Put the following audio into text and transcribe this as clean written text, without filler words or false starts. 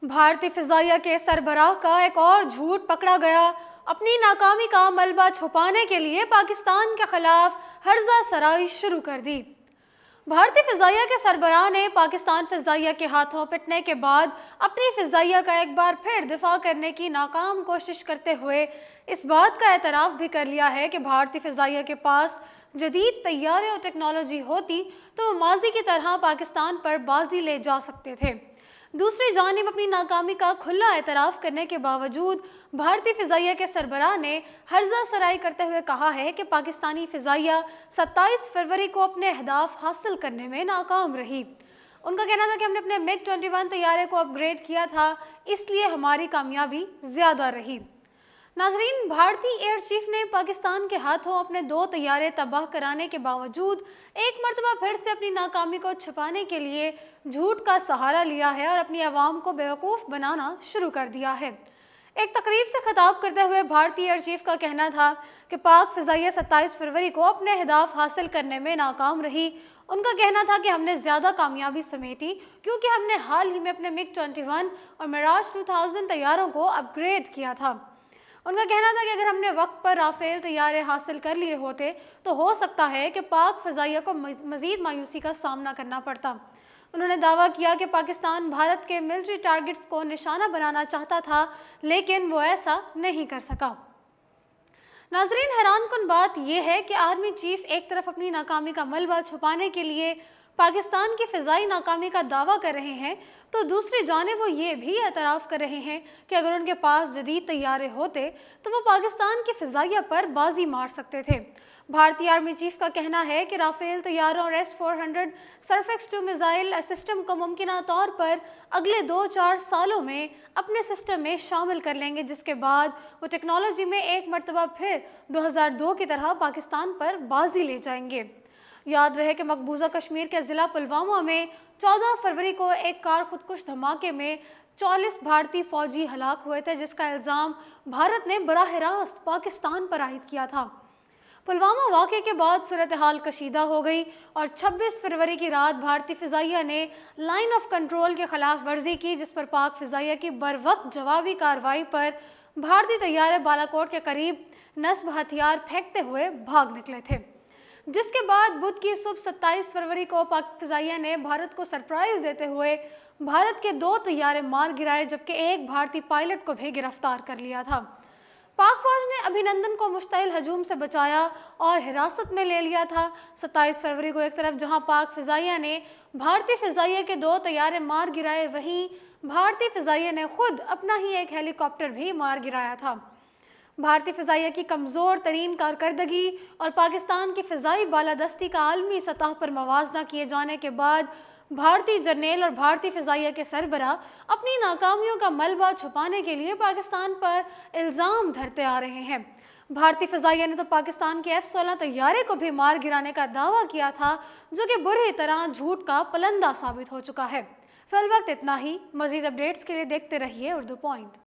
भारतीय फिजाइया के सरबराह का एक और झूठ पकड़ा गया। अपनी नाकामी का मलबा छुपाने के लिए पाकिस्तान के खिलाफ हर्जा सराई शुरू कर दी। भारतीय फिजाइया के सरबराह ने पाकिस्तान फिजाइया के हाथों पिटने के बाद अपनी फिजाइया का एक बार फिर दिफा करने की नाकाम कोशिश करते हुए इस बात का एतराफ़ भी कर लिया है कि भारतीय फिजाइया के पास जदीद तैयारे और टेक्नोलॉजी होती तो वो माजी की तरह पाकिस्तान पर बाजी ले जा सकते थे। दूसरी जानिब अपनी नाकामी का खुला एतराफ़ करने के बावजूद भारतीय फिजाइया के सरबराह ने हर्जा सराई करते हुए कहा है कि पाकिस्तानी फिजाइया 27 फरवरी को अपने अहदाफ हासिल करने में नाकाम रही। उनका कहना था कि हमने अपने MiG-21 तैयारे को अपग्रेड किया था, इसलिए हमारी कामयाबी ज़्यादा रही। नाजरीन, भारतीय एयर चीफ ने पाकिस्तान के हाथों अपने 2 तैयारे तबाह कराने के बावजूद एक मरतबा फिर से अपनी नाकामी को छुपाने के लिए झूठ का सहारा लिया है और अपनी आवाम को बेवकूफ़ बनाना शुरू कर दिया है। एक तकरीब से खिताब करते हुए भारतीय एयर चीफ का कहना था कि पाक फ़िज़ाइया 27 फरवरी को अपने अहदाफ हासिल करने में नाकाम रही। उनका कहना था कि हमने ज़्यादा कामयाबी समेटी क्योंकि हमने हाल ही में अपने MiG-21 और मिराज 2000 तैयारों को अपग्रेड किया था। उनका कहना था कि अगर हमने वक्त पर राफेल तैयारे हासिल कर लिए होते तो हो सकता है कि पाक फ़िज़ाइया को मज़ीद मायूसी का सामना करना पड़ता। उन्होंने दावा किया कि पाकिस्तान भारत के मिलिट्री टारगेट्स को निशाना बनाना चाहता था, लेकिन वो ऐसा नहीं कर सका। नाज़रीन, हैरानकुन बात यह है कि आर्मी चीफ एक तरफ अपनी नाकामी का मलबा छुपाने के लिए पाकिस्तान की फ़िज़ाई नाकामी का दावा कर रहे हैं, तो दूसरी जानिब वो ये भी एतराफ़ कर रहे हैं कि अगर उनके पास जदीद तैयारे होते तो वो पाकिस्तान की फ़िज़ाइया पर बाजी मार सकते थे। भारतीय आर्मी चीफ का कहना है कि राफेल तैयारों और S-400 सरफेक्स 2 मिज़ाइल सिस्टम को मुमकिन तौर पर अगले 2-4 सालों में अपने सिस्टम में शामिल कर लेंगे, जिसके बाद वो टेक्नोलॉजी में एक मरतबा फिर 2002 की तरह पाकिस्तान पर बाजी ले जाएंगे। याद रहे कि मकबूजा कश्मीर के ज़िला पुलवामा में 14 फरवरी को एक कार खुदकुश धमाके में 40 भारतीय फ़ौजी हलाक हुए थे, जिसका इल्ज़ाम भारत ने बराह रास्त पाकिस्तान पर आयद किया था। पुलवामा वाक़े के बाद सूरत हाल कशीदा हो गई और 26 फरवरी की रात भारतीय फ़िज़ाइया ने लाइन ऑफ कंट्रोल के खिलाफ वर्जी की, जिस पर पाक फ़िज़ाइया की बरवक्त जवाबी कार्रवाई पर भारतीय तैयारे बालाकोट के करीब नस्ब हथियार फेंकते हुए भाग निकले थे। जिसके बाद बुध की सुबह 27 फरवरी को पाक फ़िज़ाइया ने भारत को सरप्राइज़ देते हुए भारत के 2 तैयारे मार गिराए, जबकि एक भारतीय पायलट को भी गिरफ्तार कर लिया था। पाक फौज ने अभिनंदन को मुश्तइल हजूम से बचाया और हिरासत में ले लिया था। 27 फरवरी को एक तरफ जहां पाक फ़िज़ाइया ने भारतीय फ़िज़ाइया के 2 तैयारे मार गिराए, वहीं भारतीय फ़िज़ाइया ने खुद अपना ही एक हेलीकॉप्टर भी मार गिराया था। भारतीय फ़िज़ाइया की कमज़ोर तरीन कारकर्दगी और पाकिस्तान की फ़िज़ाई बालादस्ती का आलमी सतह पर मवाजना किए जाने के बाद भारतीय जर्नेल और भारतीय फ़िज़ाइया के सरबराह अपनी नाकामियों का मलबा छुपाने के लिए पाकिस्तान पर इल्ज़ाम धरते आ रहे हैं। भारतीय फ़िज़ाइया ने तो पाकिस्तान के F-16 तैयारे को भी मार गिराने का दावा किया था, जो कि बुरी तरह झूठ का पलंदा साबित हो चुका है। फिलहाल वक्त इतना ही। मज़ीद अपडेट्स के लिए देखते रहिए उर्दू पॉइंट।